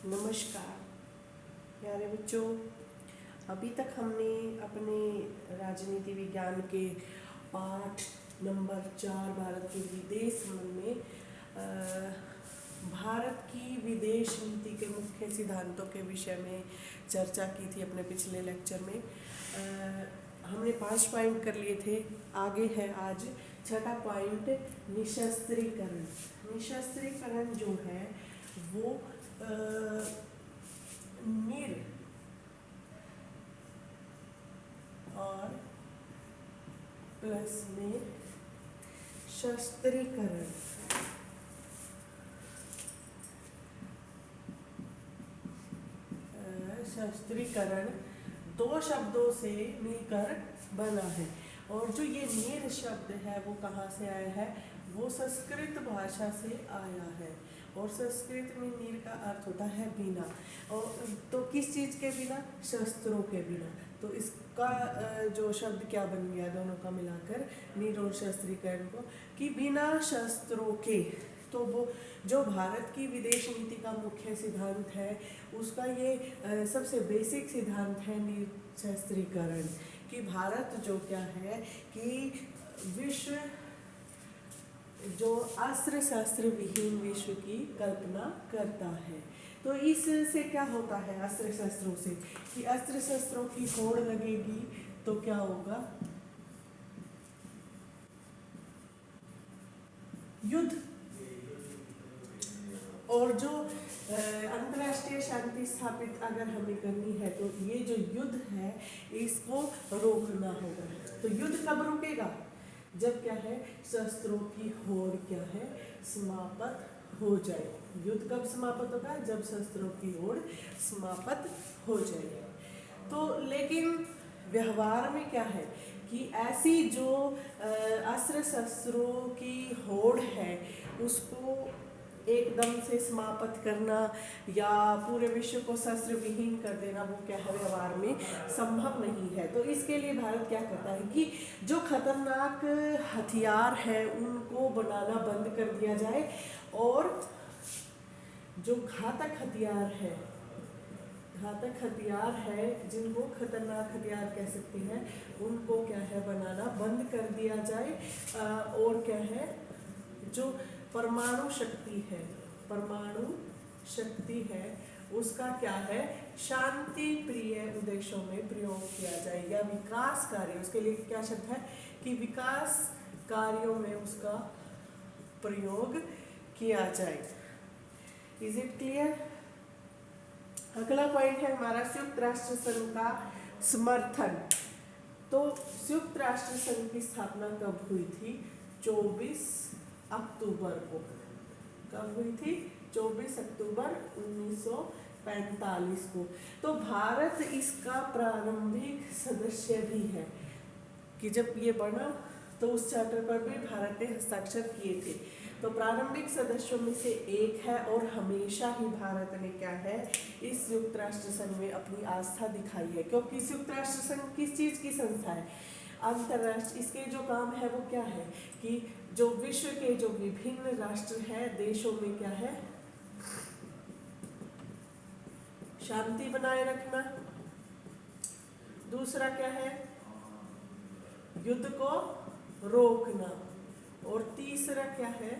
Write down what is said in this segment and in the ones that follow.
नमस्कार प्यारे बच्चों। अभी तक हमने अपने राजनीति विज्ञान के पाठ नंबर 4 भारत के विदेश संबंध में भारत की विदेश नीति के मुख्य सिद्धांतों के विषय में चर्चा की थी अपने पिछले लेक्चर में। हमने 5 पॉइंट कर लिए थे। आगे है आज 6ठा पॉइंट, निशस्त्रीकरण। निशस्त्रीकरण जो है वो निर और प्लस में शस्त्रीकरण। शस्त्रीकरण 2 शब्दों से मिलकर बना है और जो ये निर शब्द है वो कहाँ से आया है? वो संस्कृत भाषा से आया है और संस्कृत में नीर का अर्थ होता है बिना। और तो किस चीज़ के बिना? शस्त्रों के बिना। तो इसका जो शब्द क्या बन गया दोनों का मिलाकर, नीर और शस्त्रीकरण को, कि बिना शस्त्रों के। तो वो जो भारत की विदेश नीति का मुख्य सिद्धांत है उसका ये सबसे बेसिक सिद्धांत है निशस्त्रीकरण, कि भारत जो क्या है कि विश्व जो अस्त्र शस्त्र विहीन विश्व की कल्पना करता है। तो इससे क्या होता है अस्त्र शस्त्रों से, कि अस्त्र शस्त्रों की होड़ लगेगी तो क्या होगा? युद्ध। और जो अंतर्राष्ट्रीय शांति स्थापित अगर हमें करनी है तो ये जो युद्ध है इसको रोकना होगा। तो युद्ध कब रुकेगा? जब क्या है शस्त्रों की होड़ क्या है समाप्त हो जाए। युद्ध कब समाप्त होगा? जब शस्त्रों की होड़ समाप्त हो जाए। तो लेकिन व्यवहार में क्या है कि ऐसी जो अस्त्र शस्त्रों की होड़ है उसको एकदम से समाप्त करना या पूरे विश्व को शस्त्र विहीन कर देना वो क्या है व्यवहार में संभव नहीं है। तो इसके लिए भारत क्या करता है कि जो खतरनाक हथियार है उनको बनाना बंद कर दिया जाए और जो घातक हथियार है जिनको खतरनाक हथियार कह सकते हैं उनको क्या है बनाना बंद कर दिया जाए। और क्या है जो परमाणु शक्ति है उसका क्या है शांति प्रिय उद्देश्यों में प्रयोग किया जाए या विकास कार्य। उसके लिए क्या शब्द है कि विकास कार्यों में उसका प्रयोग किया जाए। Is it clear? अगला पॉइंट है हमारा संयुक्त राष्ट्र संघ का समर्थन। तो संयुक्त राष्ट्र संघ की स्थापना कब हुई थी? 24 अक्टूबर को। कब हुई थी? 24 अक्टूबर 1945 को। तो भारत इसका प्रारंभिक सदस्य भी है, कि जब ये बना तो उस चार्टर पर भी भारत ने हस्ताक्षर किए थे। तो प्रारंभिक सदस्यों में से एक है और हमेशा ही भारत ने क्या है इस संयुक्त राष्ट्र संघ में अपनी आस्था दिखाई है, क्योंकि संयुक्त राष्ट्र संघ किस चीज़ की संस्था है? अंतरराष्ट्रीय। इसके जो काम है वो क्या है कि जो विश्व के जो विभिन्न राष्ट्र हैं देशों में क्या है शांति बनाए रखना। दूसरा क्या है युद्ध को रोकना। और तीसरा क्या है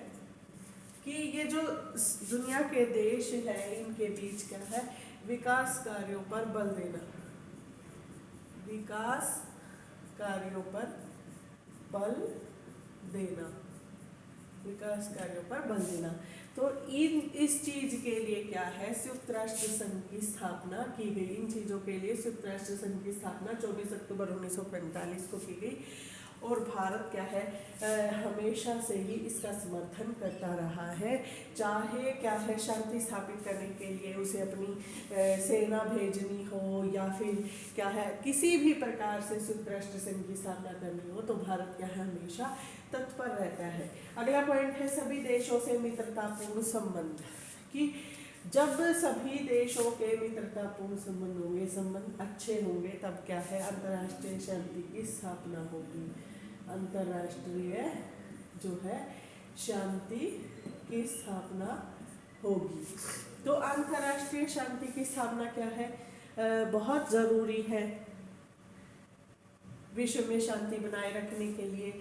कि ये जो दुनिया के देश है इनके बीच क्या है विकास कार्यों पर बल देना। विकास कार्यों पर बल देना। विकास कार्यों पर बल देना। तो इस चीज के लिए क्या है संयुक्त राष्ट्र संघ की स्थापना की गई। इन चीजों के लिए संयुक्त राष्ट्र संघ की स्थापना 24 अक्टूबर 1945 को की गई और भारत क्या है हमेशा से ही इसका समर्थन करता रहा है। चाहे क्या है शांति स्थापित करने के लिए उसे अपनी सेना भेजनी हो या फिर क्या है किसी भी प्रकार से संयुक्त राष्ट्र संघ की स्थापना करनी हो तो भारत क्या है हमेशा तत्पर रहता है। अगला पॉइंट है सभी देशों से मित्रतापूर्ण संबंध, कि जब सभी देशों के मित्रतापूर्ण संबंध होंगे, संबंध अच्छे होंगे तब क्या है अंतर्राष्ट्रीय शांति की स्थापना होगी। अंतर्राष्ट्रीय जो है शांति की स्थापना होगी। तो अंतर्राष्ट्रीय शांति की स्थापना क्या है, बहुत ज़रूरी है विश्व में शांति बनाए रखने के लिए।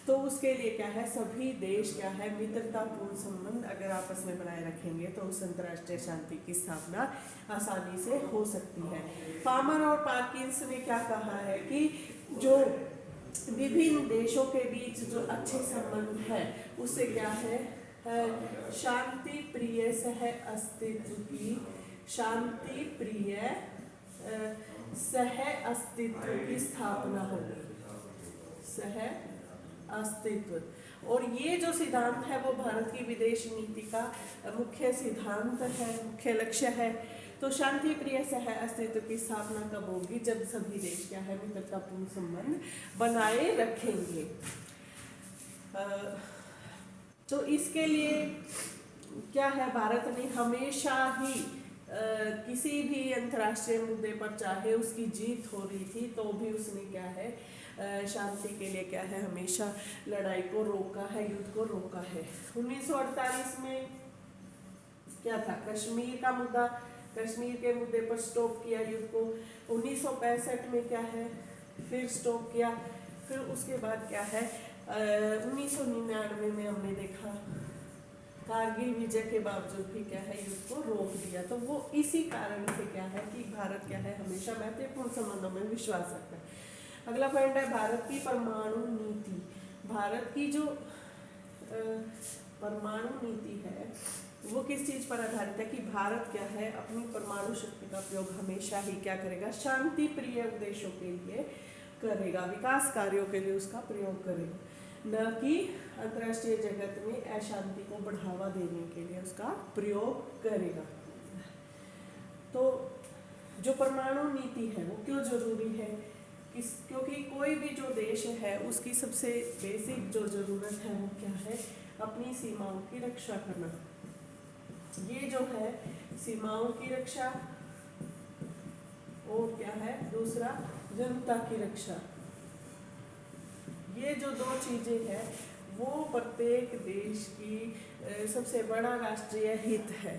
तो उसके लिए क्या है, सभी देश क्या है मित्रतापूर्ण संबंध अगर आपस में बनाए रखेंगे तो उस अंतर्राष्ट्रीय शांति की स्थापना आसानी से हो सकती है। पामर और पार्किंस ने क्या कहा है कि जो विभिन्न देशों के बीच जो अच्छे संबंध है उससे क्या है, शांति प्रिय सह अस्तित्व की, शांति प्रिय सह अस्तित्व की स्थापना होगी, सह अस्तित्व। और ये जो सिद्धांत है वो भारत की विदेश नीति का मुख्य सिद्धांत है, मुख्य लक्ष्य है। तो शांति प्रिय सह अस्तित्व की स्थापना कब होगी, जब सभी देश क्या है मित्रतापूर्ण संबंध बनाए रखेंगे। तो इसके लिए क्या है, भारत ने हमेशा ही किसी भी अंतर्राष्ट्रीय मुद्दे पर चाहे उसकी जीत हो रही थी तो भी उसने क्या है शांति के लिए क्या है हमेशा लड़ाई को रोका है, युद्ध को रोका है। 1948 में क्या था, कश्मीर का मुद्दा, कश्मीर के मुद्दे पर स्टॉप किया युद्ध को। 1965 में क्या है फिर स्टॉप किया। फिर उसके बाद क्या है 1999 में हमने देखा कारगिल विजय के बावजूद भी क्या है युद्ध को रोक दिया। तो वो इसी कारण से क्या है कि भारत क्या है हमेशा महत्वपूर्ण संबंधों में विश्वास रखता है। अगला पॉइंट है भारत की परमाणु नीति। भारत की जो परमाणु नीति है वो किस चीज पर आधारित है कि भारत क्या है अपनी परमाणु शक्ति का प्रयोग हमेशा ही क्या करेगा, शांति प्रिय उद्देश्यों के लिए करेगा, विकास कार्यों के लिए उसका प्रयोग करेगा, न कि अंतर्राष्ट्रीय जगत में अशांति को बढ़ावा देने के लिए उसका प्रयोग करेगा। तो जो परमाणु नीति है वो क्यों जरूरी है, क्योंकि कोई भी जो देश है उसकी सबसे बेसिक जो जरूरत है वो क्या है, अपनी सीमाओं की रक्षा करना। ये जो है सीमाओं की रक्षा और क्या है दूसरा जनता की रक्षा, ये जो दो चीजें हैं वो प्रत्येक देश की सबसे बड़ा राष्ट्रीय हित है,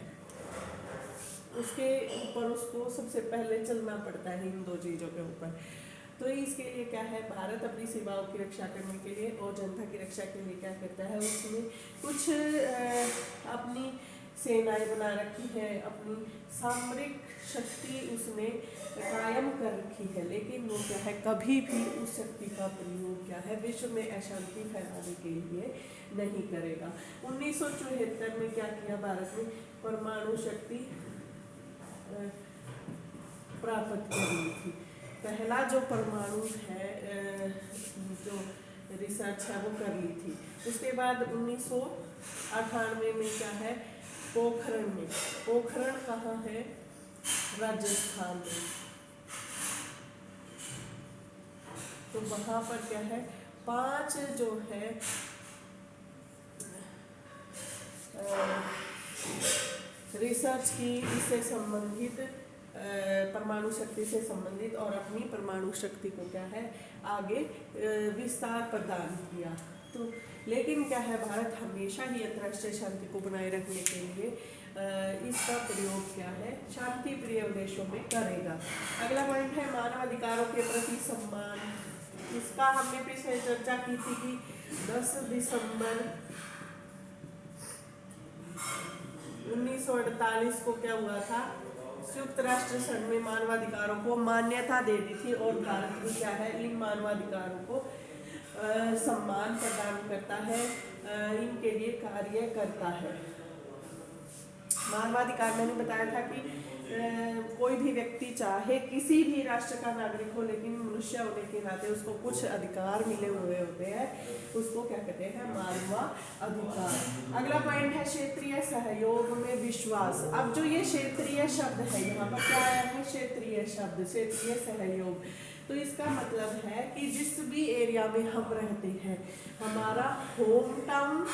उसके ऊपर उसको सबसे पहले चलना पड़ता है इन दो चीजों के ऊपर। तो इसके लिए क्या है भारत अपनी सीमाओं की रक्षा करने के लिए और जनता की रक्षा के लिए क्या करता है, उसमें कुछ अपनी सेनाएं बना रखी है, अपनी सामरिक शक्ति उसने कायम कर रखी है, लेकिन वो क्या है कभी भी उस शक्ति का प्रयोग क्या है विश्व में अशांति फैलाने के लिए नहीं करेगा। 1974 में क्या किया भारत ने, परमाणु शक्ति प्राप्त कर ली थी। पहला जो परमाणु है जो रिसर्च है वो कर ली थी। उसके बाद 1998 में क्या है पोखरण में, पोखरण कहाँ है, राजस्थान में। तो वहां पर क्या है 5 जो है रिसर्च की इससे संबंधित परमाणु शक्ति से संबंधित और अपनी परमाणु शक्ति को क्या है आगे विस्तार प्रदान किया। तो लेकिन क्या है भारत हमेशा ही अंतर्राष्ट्रीय शांति को बनाए रखने के लिए इसका प्रयोग क्या है शांति प्रिय उद्देश्यों में करेगा। अगला पॉइंट है मानव अधिकारों के प्रति सम्मान। इसका हमने पिछले चर्चा की थी कि 10 दिसंबर 1948 को क्या हुआ था, संयुक्त राष्ट्र संघ में मानवाधिकारों को मान्यता दे दी थी और भारत भी क्या है इन मानवाधिकारों को सम्मान प्रदान करता है, इनके लिए कार्य करता है। मानवाधिकार मैंने बताया था कि कोई भी व्यक्ति चाहे किसी भी राष्ट्र का नागरिक हो लेकिन मनुष्य होने के नाते उसको कुछ अधिकार मिले हुए होते हैं, उसको क्या कहते हैं मानवाधिकार। अगला पॉइंट है क्षेत्रीय सहयोग में विश्वास। अब जो ये क्षेत्रीय शब्द है यहाँ पर क्या आया है, क्षेत्रीय शब्द, क्षेत्रीय सहयोग। तो इसका मतलब है कि जिस भी एरिया में हम रहते हैं हमारा होम टाउन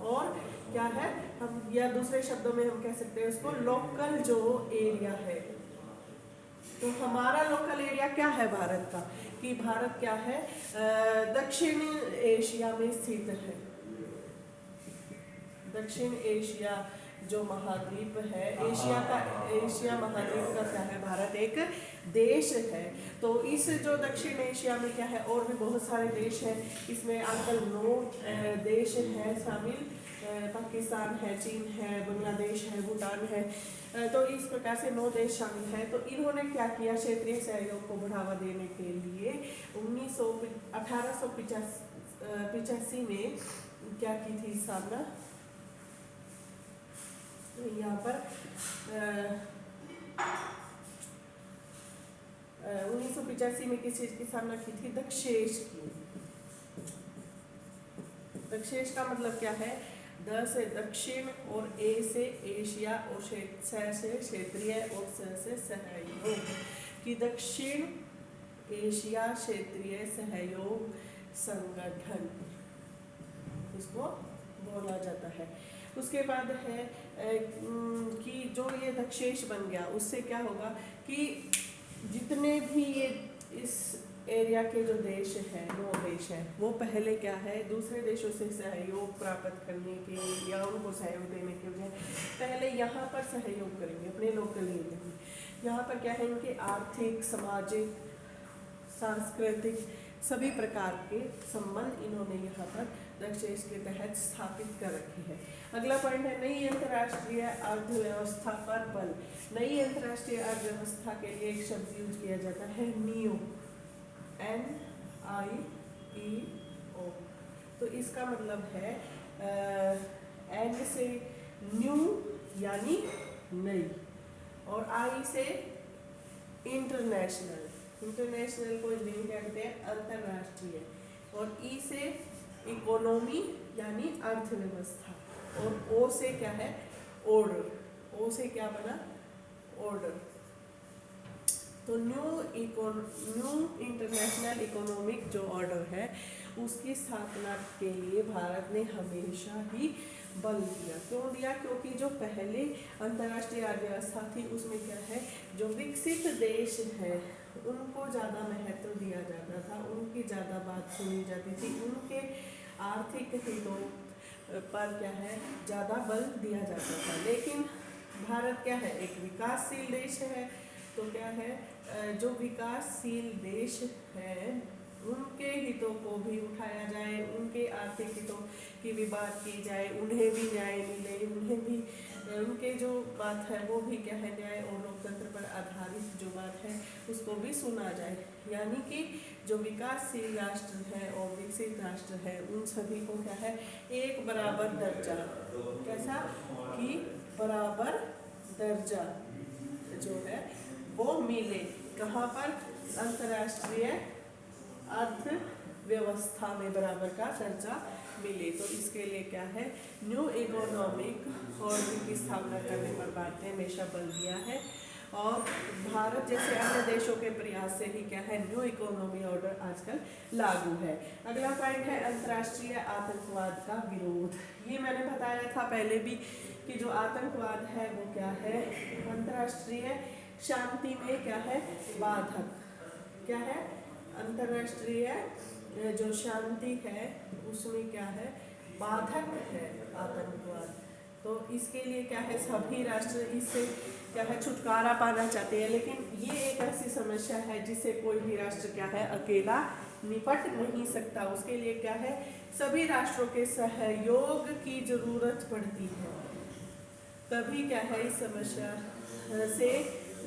और क्या है हम या दूसरे शब्दों में हम कह सकते हैं उसको लोकल जो एरिया है। तो हमारा लोकल एरिया क्या है भारत का, कि भारत क्या है दक्षिण एशिया में स्थित है, दक्षिण एशिया जो महाद्वीप है, एशिया महाद्वीप का क्या है, भारत एक देश है। तो इस जो दक्षिण एशिया में क्या है, और भी बहुत सारे देश हैं। इसमें आजकल 9 देश हैं शामिल, पाकिस्तान है, चीन है, बांग्लादेश है, भूटान है। तो इस प्रकार से 9 देश शामिल हैं। तो इन्होंने क्या किया, क्षेत्रीय सहयोग को बढ़ावा देने के लिए 1885 में क्या की थी स्थापना, यहाँ पर 1985 में किस चीज की स्थापना की थी, दक्षेश की। दक्षेश का मतलब क्या है, द से दक्षिण और ए से एशिया और स से क्षेत्रीय और स से सहयोग, कि दक्षिण एशिया क्षेत्रीय सहयोग संगठन इसको बोला जाता है। उसके बाद है कि जो ये दक्षेश बन गया, उससे क्या होगा कि जितने भी ये इस एरिया के जो देश हैं, 9 देश हैं, वो पहले क्या है, दूसरे देशों से सहयोग प्राप्त करने के या उनको सहयोग देने के बजाय पहले यहाँ पर सहयोग करेंगे अपने लोकल एरिया में। यहाँ पर क्या है, इनके आर्थिक, सामाजिक, सांस्कृतिक सभी प्रकार के संबंध इन्होंने यहाँ पर दक्षेश के तहत स्थापित कर रखे हैं। अगला पॉइंट है नई अंतर्राष्ट्रीय अर्थव्यवस्था पर बल। नई अंतर्राष्ट्रीय अर्थव्यवस्था के लिए एक शब्द यूज किया जाता है NIO, NIEO। तो इसका मतलब है N से न्यू यानी नई, और I से इंटरनेशनल, इंटरनेशनल को हिंदी में कहते हैं अंतरराष्ट्रीय, और E से इकोनॉमी यानी अर्थव्यवस्था, और O से क्या है, ऑर्डर। O से क्या बना, ऑर्डर। तो न्यू इंटरनेशनल इकोनॉमिक जो ऑर्डर है उसकी स्थापना के लिए भारत ने हमेशा ही बल दिया। क्यों दिया, क्योंकि जो पहले अंतर्राष्ट्रीय अर्थव्यवस्था थी उसमें क्या है, जो विकसित देश है उनको ज़्यादा महत्व दिया जाता था, उनकी ज़्यादा बात सुनी जाती थी, उनके आर्थिक हितों पर क्या है ज़्यादा बल दिया जाता था। लेकिन भारत क्या है, एक विकासशील देश है। तो क्या है, जो विकासशील देश हैं उनके हितों को भी उठाया जाए, उनके आर्थिक हितों की भी बात की जाए, उन्हें भी न्याय मिले, उन्हें भी उनके जो बात है वो भी क्या है, न्याय और लोकतंत्र पर आधारित जो बात है उसको भी सुना जाए। यानी कि जो विकासशील राष्ट्र है और विकसित राष्ट्र है उन सभी को क्या है, एक बराबर दर्जा, कैसा कि बराबर दर्जा जो है वो मिले। कहाँ पर, अंतर्राष्ट्रीय अर्थव्यवस्था में बराबर का दर्जा मिले। तो इसके लिए क्या है, न्यू इकोनॉमिक ऑर्डर की स्थापना करने पर भारत ने हमेशा बल दिया है, और भारत जैसे अन्य देशों के प्रयास से ही क्या है, न्यू इकोनॉमी ऑर्डर आजकल लागू है। अगला पॉइंट है अंतर्राष्ट्रीय आतंकवाद का विरोध। ये मैंने बताया था पहले भी कि जो आतंकवाद है वो क्या है, अंतर्राष्ट्रीय शांति में क्या है, बाधक। क्या है, अंतर्राष्ट्रीय जो शांति है उसमें क्या है, बाधक है आतंकवाद। तो इसके लिए क्या है, सभी राष्ट्र इससे क्या है छुटकारा पाना चाहते हैं, लेकिन ये एक ऐसी समस्या है जिससे कोई भी राष्ट्र क्या है अकेला निपट नहीं सकता। उसके लिए क्या है, सभी राष्ट्रों के सहयोग की जरूरत पड़ती है, तभी क्या है इस समस्या से